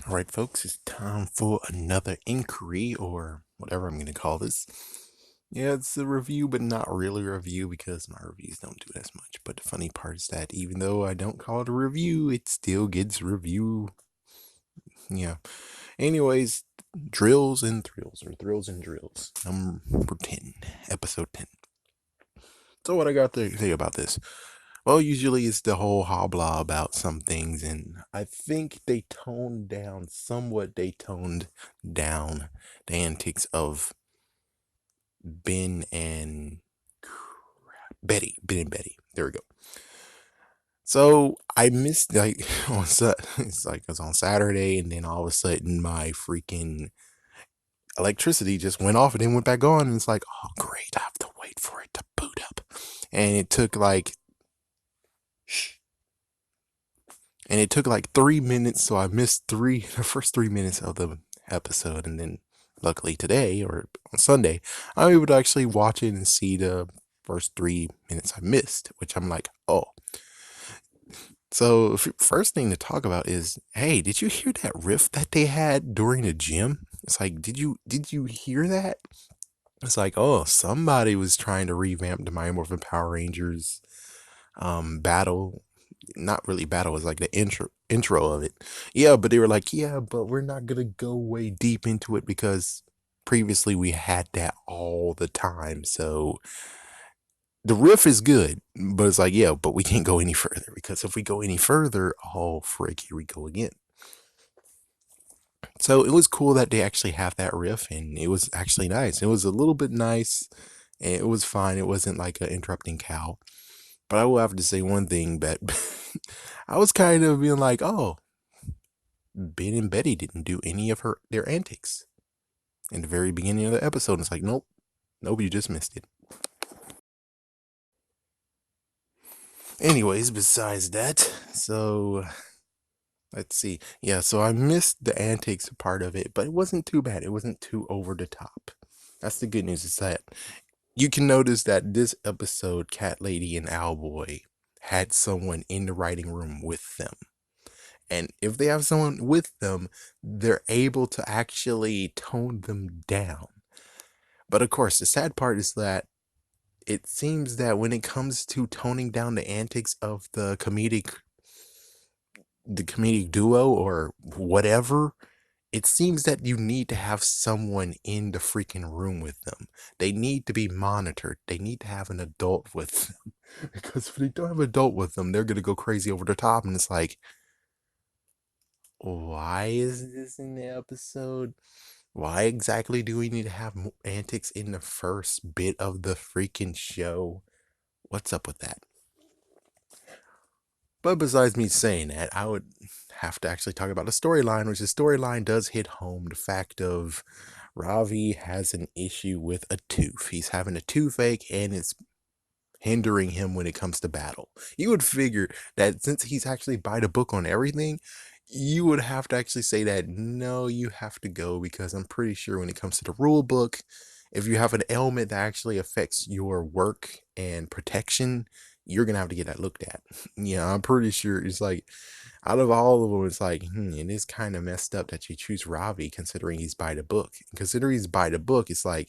All right, folks, it's time for another inquiry or whatever I'm going to call this. Yeah, it's a review, but not really a review because my reviews don't do as much. But the funny part is that even though I don't call it a review, it still gets review. Yeah. Anyways, drills and thrills, or thrills and drills, number 10, episode 10. So, what I got to say about this? Well, usually it's the whole hoopla about some things, and I think they toned down the antics of Ben and Ben and Betty. There we go. So I missed like it's like it was on Saturday, and then all of a sudden my freaking electricity just went off and then went back on, and it's like, oh great, I have to wait for it to boot up, and it took like and it took like 3 minutes, so I missed the first 3 minutes of the episode, and then luckily today or on Sunday, I'm able to actually watch it and see the first 3 minutes I missed, which I'm like, oh. So first thing to talk about is, hey, did you hear that riff that they had during the gym? It's like, did you hear that? It's like, oh, somebody was trying to revamp the Mighty Morphin Power Rangers battle, not really battle, was like the intro of it. Yeah, but they were like, yeah, but we're not gonna go way deep into it because previously we had that all the time. So the riff is good, but it's like, yeah, but we can't go any further because if we go any further, oh frick, here we go again. So it was cool that they actually have that riff, and it was actually nice. It was a little bit nice, and it was fine. It wasn't like an interrupting cow. But I will have to say one thing that I was kind of being like, oh, Ben and Betty didn't do any of their antics in the very beginning of the episode. It's like, nope, you just missed it. Anyways, besides that, so let's see. Yeah, so I missed the antics part of it, but it wasn't too bad. It wasn't too over the top. That's the good news, is that you can notice that this episode, Cat Lady and Owlboy had someone in the writing room with them. And if they have someone with them, they're able to actually tone them down. But of course, the sad part is that it seems that when it comes to toning down the antics of the comedic duo or whatever, it seems that you need to have someone in the freaking room with them. They need to be monitored. They need to have an adult with them. Because if they don't have an adult with them, they're going to go crazy over the top. And it's like, why is this in the episode? Why exactly do we need to have antics in the first bit of the freaking show? What's up with that? But besides me saying that, I would have to actually talk about the storyline, which the storyline does hit home the fact of Ravi has an issue with a tooth. He's having a toothache and it's hindering him when it comes to battle. You would figure that since he's actually by the book on everything, you would have to actually say that no, you have to go, because I'm pretty sure when it comes to the rule book, if you have an ailment that actually affects your work and protection, you're gonna have to get that looked at. Yeah, I'm pretty sure it's like out of all of them, it's like, it is kind of messed up that you choose Ravi considering he's by the book. Considering he's by the book, it's like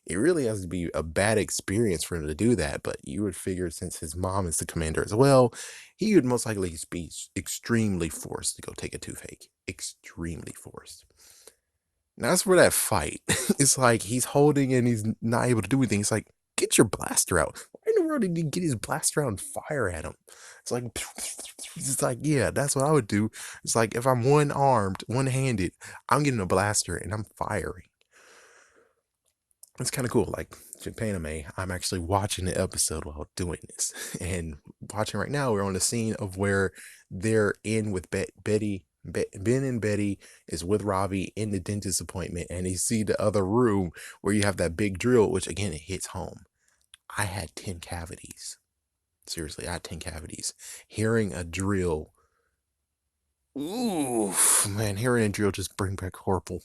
it really has to be a bad experience for him to do that. But you would figure since his mom is the commander as well, he would most likely be extremely forced to go take a toothache. Extremely forced. Now, that's where that fight. It's like he's holding and he's not able to do anything. It's like, get your blaster out. Why in the world did he get his blaster out and fire at him? It's like, it's like, yeah, that's what I would do. It's like if I'm one armed, one handed, I'm getting a blaster and I'm firing. It's kind of cool. Like Japanime, I'm actually watching the episode while doing this. And watching right now, we're on the scene of where they're in with Betty. Ben and Betty is with Ravi in the dentist appointment, and you see the other room where you have that big drill, which again, it hits home. I had 10 cavities. Seriously, I had 10 cavities. Hearing a drill, ooh, man, hearing a drill just bring back horrible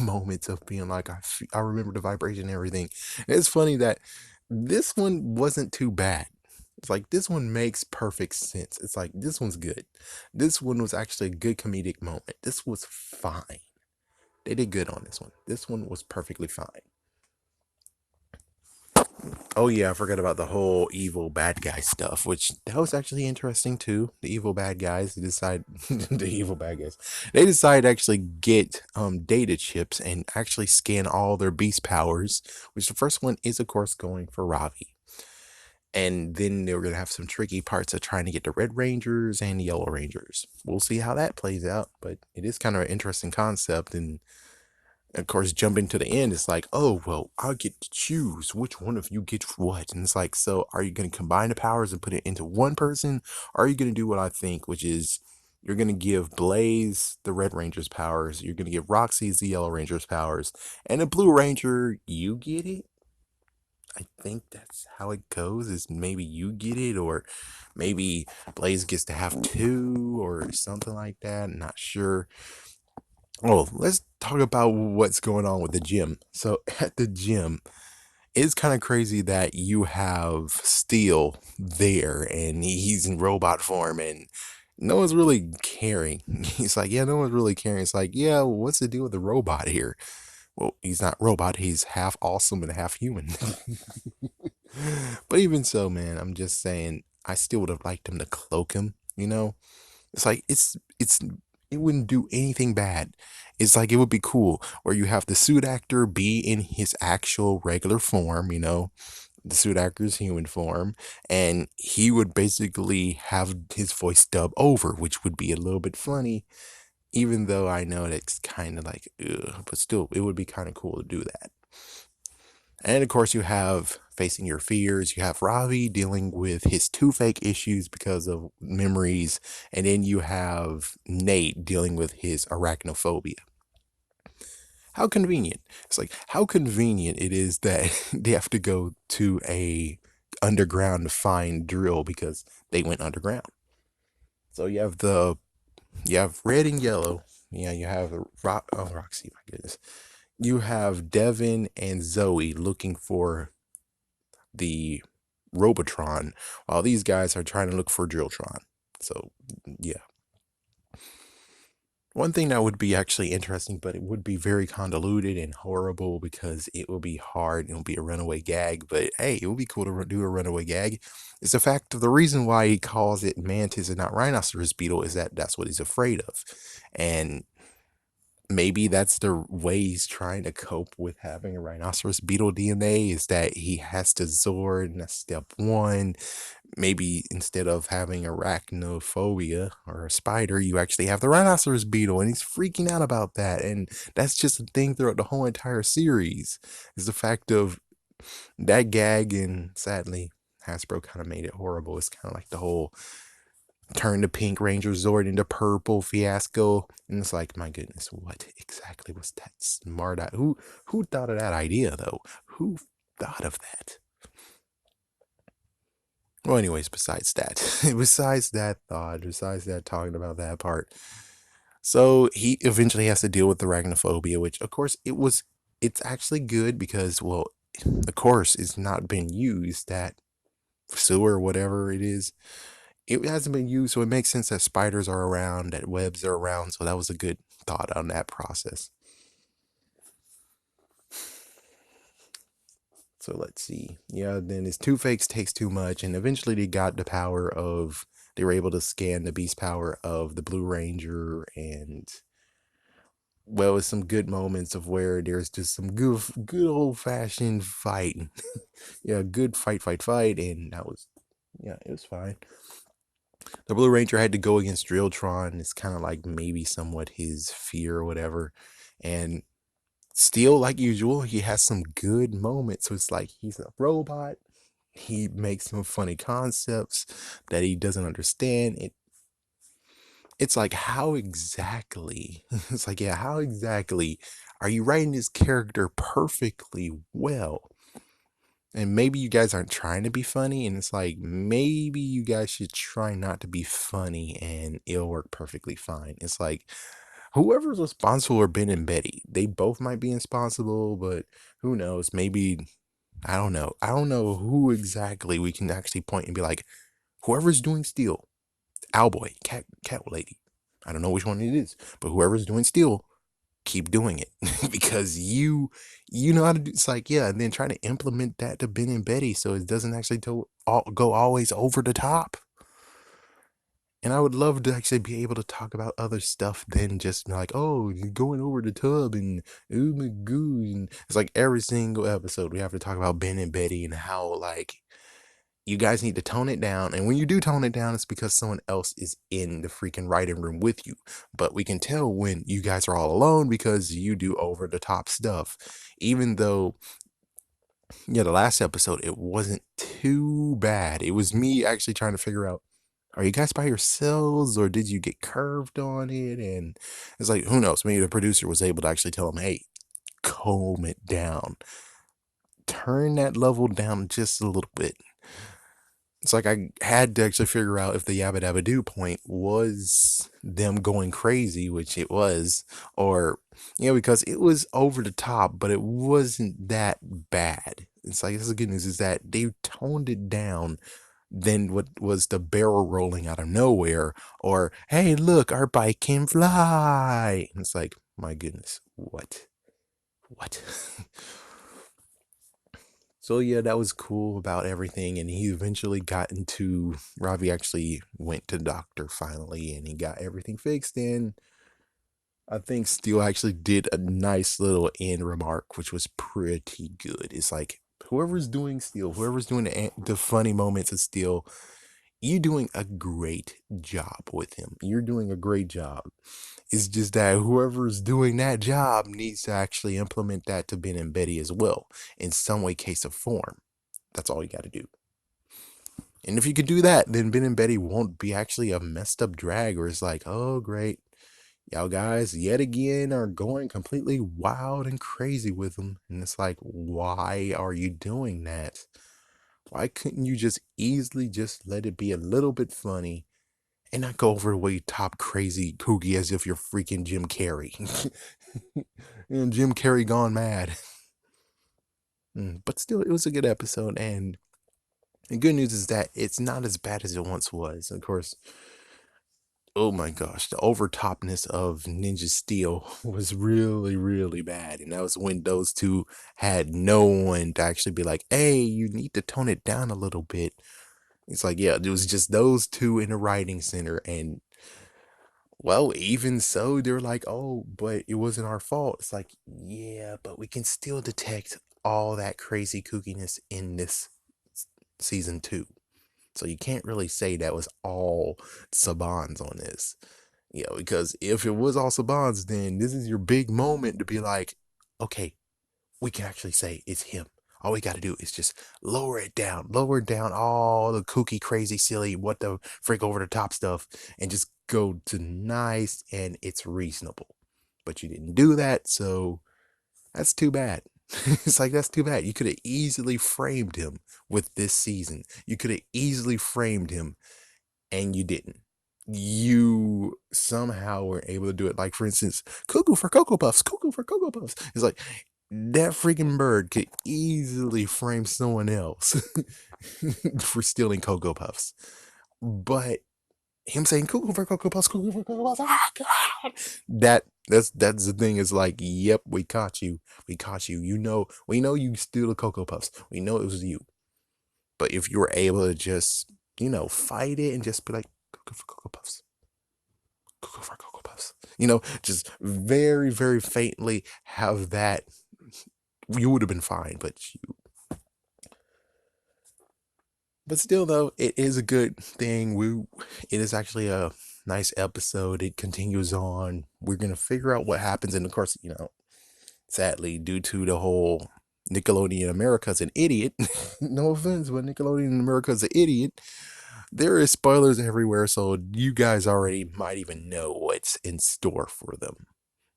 moments of being like, I remember the vibration and everything. And it's funny that this one wasn't too bad. It's like this one makes perfect sense. It's like this one's good. This one was actually a good comedic moment. This was fine. They did good on this one. This one was perfectly fine. Oh yeah, I forgot about the whole evil bad guy stuff, which that was actually interesting too. The evil bad guys, they decide the evil bad guys. They decide to actually get data chips and actually scan all their beast powers, which the first one is of course going for Ravi. And then they were gonna have some tricky parts of trying to get the Red Rangers and the Yellow Rangers. We'll see how that plays out, but it is kind of an interesting concept. And of course, jumping to the end, it's like, oh, well, I'll get to choose which one of you gets what. And it's like, so are you going to combine the powers and put it into one person? Or are you going to do what I think, which is you're going to give Blaze the Red Ranger's powers, you're going to give Roxy's the Yellow Ranger's powers, and the Blue Ranger, you get it? I think that's how it goes, is maybe you get it, or maybe Blaze gets to have two, or something like that. Not sure. Oh, let's talk about what's going on with the gym. So at the gym, it's kind of crazy that you have Steel there and he's in robot form and no one's really caring. He's like, yeah, no one's really caring. It's like, yeah, what's the deal with the robot here? Well, he's not robot, he's half awesome and half human. But even so, man, I'm just saying, I still would have liked him to cloak him, you know? It's like it wouldn't do anything bad. It's like it would be cool where you have the suit actor be in his actual regular form, you know, the suit actor's human form, and he would basically have his voice dub over, which would be a little bit funny, even though I know that's kind of like, ugh, but still, it would be kind of cool to do that. And of course, you have facing your fears. You have Ravi dealing with his toothache issues because of memories. And then you have Nate dealing with his arachnophobia. How convenient. It's like, how convenient it is that they have to go to a underground to find drill because they went underground. So you have red and yellow. Yeah, you have Roxy, my goodness. You have Devin and Zoe looking for the Robotron, while these guys are trying to look for Drilltron. So, yeah. One thing that would be actually interesting, but it would be very convoluted and horrible because it will be hard and it'll be a runaway gag. But hey, it would be cool to do a runaway gag. Is the fact of the reason why he calls it mantis and not rhinoceros beetle is that that's what he's afraid of. And maybe that's the way he's trying to cope with having a rhinoceros beetle DNA, is that he has to Zord, and that's step one. Maybe instead of having arachnophobia or a spider, you actually have the rhinoceros beetle, and he's freaking out about that. And that's just a thing throughout the whole entire series, is the fact of that gag. And sadly, Hasbro kind of made it horrible. It's kind of like the whole turn the Pink Ranger Zord into purple fiasco. And it's like, my goodness, what exactly was that smart? Who thought of that idea though? Who thought of that? Well, anyways, besides that, besides that thought, besides that talking about that part, so he eventually has to deal with the arachnophobia, which of course it's actually good because, well, the course is not been used, that sewer, whatever it is, it hasn't been used, so it makes sense that spiders are around, that webs are around. So that was a good thought on that process. So let's see. Yeah, then his two fakes takes too much, and eventually they got the power of, they were able to scan the beast power of the Blue Ranger. And well, it's some good moments of where there's just some good old fashioned fighting. Yeah, good fight, and that was, yeah, it was fine. The Blue Ranger had to go against Drilltron. It's kind of like maybe somewhat his fear or whatever. And still, like usual, he has some good moments. So it's like he's a robot. He makes some funny concepts that he doesn't understand. It's like, how exactly? It's like, yeah, how exactly are you writing this character perfectly well? And maybe you guys aren't trying to be funny, and it's like, maybe you guys should try not to be funny and it'll work perfectly fine. It's like, whoever's responsible are Ben and Betty. They both might be responsible, but who knows? Maybe, I don't know. I don't know who exactly we can actually point and be like, Whoever's doing steel, Owlboy, cat lady, I don't know which one it is, but whoever's doing steel, keep doing it because you know how to do. It's like, yeah, and then trying to implement that to Ben and Betty so it doesn't actually go always over the top. And I would love to actually be able to talk about other stuff than just like, oh, you're going over the tub and oh my god. And it's like every single episode we have to talk about Ben and Betty and how like you guys need to tone it down. And when you do tone it down, it's because someone else is in the freaking writing room with you. But we can tell when you guys are all alone because you do over the top stuff. Even though, yeah, the last episode, it wasn't too bad. It was me actually trying to figure out, are you guys by yourselves or did you get curved on it? And it's like, who knows? Maybe the producer was able to actually tell him, hey, calm it down. Turn that level down just a little bit. It's like I had to actually figure out if the Yabba Dabba Doo point was them going crazy, which it was, or, you know, because it was over the top, but it wasn't that bad. It's like, this is the good news, is that they toned it down than what was the barrel rolling out of nowhere, or, hey, look, our bike can fly. And it's like, my goodness, what? What? So yeah, that was cool about everything, and he eventually got into Ravi actually went to the doctor finally, and he got everything fixed. And I think Steel actually did a nice little end remark, which was pretty good. It's like whoever's doing Steel, whoever's doing the funny moments of Steel, you're doing a great job with him. You're doing a great job. It's just that whoever's doing that job needs to actually implement that to Ben and Betty as well, in some way, case, or form. That's all you got to do. And if you could do that, then Ben and Betty won't be actually a messed up drag where it's like, oh, great. Y'all guys, yet again, are going completely wild and crazy with them. And it's like, why are you doing that? Why couldn't you just easily just let it be a little bit funny and not go over the way top crazy kooky as if you're freaking Jim Carrey? And Jim Carrey gone mad. But still, it was a good episode, and the good news is that it's not as bad as it once was. Of course, oh my gosh, the overtopness of Ninja Steel was really, really bad. And that was when those two had no one to actually be like, hey, you need to tone it down a little bit. It's like, yeah, it was just those two in the writing center. And well, even so, they're like, oh, but it wasn't our fault. It's like, yeah, but we can still detect all that crazy kookiness in this season 2. So you can't really say that was all Saban's on this. You know, because if it was all Saban's, then this is your big moment to be like, okay, we can actually say it's him. All we got to do is just lower it down all the kooky, crazy, silly, what the freak over the top stuff, and just go to nice and it's reasonable. But you didn't do that, so that's too bad. It's like, that's too bad. You could have easily framed him with this season. You could have easily framed him, and you didn't. You somehow were able to do it. Like, for instance, cuckoo for Cocoa Puffs, cuckoo for Cocoa Puffs. It's like, that freaking bird could easily frame someone else for stealing Cocoa Puffs. But him saying cuckoo for Cocoa Puffs, cuckoo for Cocoa Puffs, ah, God. That's the thing, is like, yep, we caught you. We caught you. You know, we know you steal the Cocoa Puffs. We know it was you. But if you were able to just, you know, fight it and just be like, cuckoo for Cocoa Puffs, cuckoo for Cocoa Puffs, you know, just very, very faintly have that, you would have been fine. But still, though, it is a good thing. It is actually a nice episode. It continues on. We're gonna figure out what happens, and of course, you know, sadly, due to the whole Nickelodeon America's an idiot. No offense, but Nickelodeon America's an idiot. There is spoilers everywhere, so you guys already might even know what's in store for them.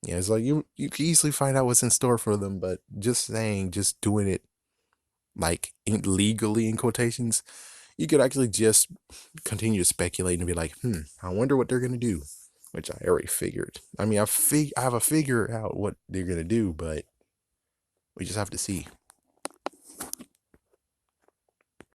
Yeah, it's like you can easily find out what's in store for them, but just doing it like legally in quotations, you could actually just continue to speculate and be like, I wonder what they're gonna do, which I already figured. I mean, I have a figure out what they're gonna do, but we just have to see.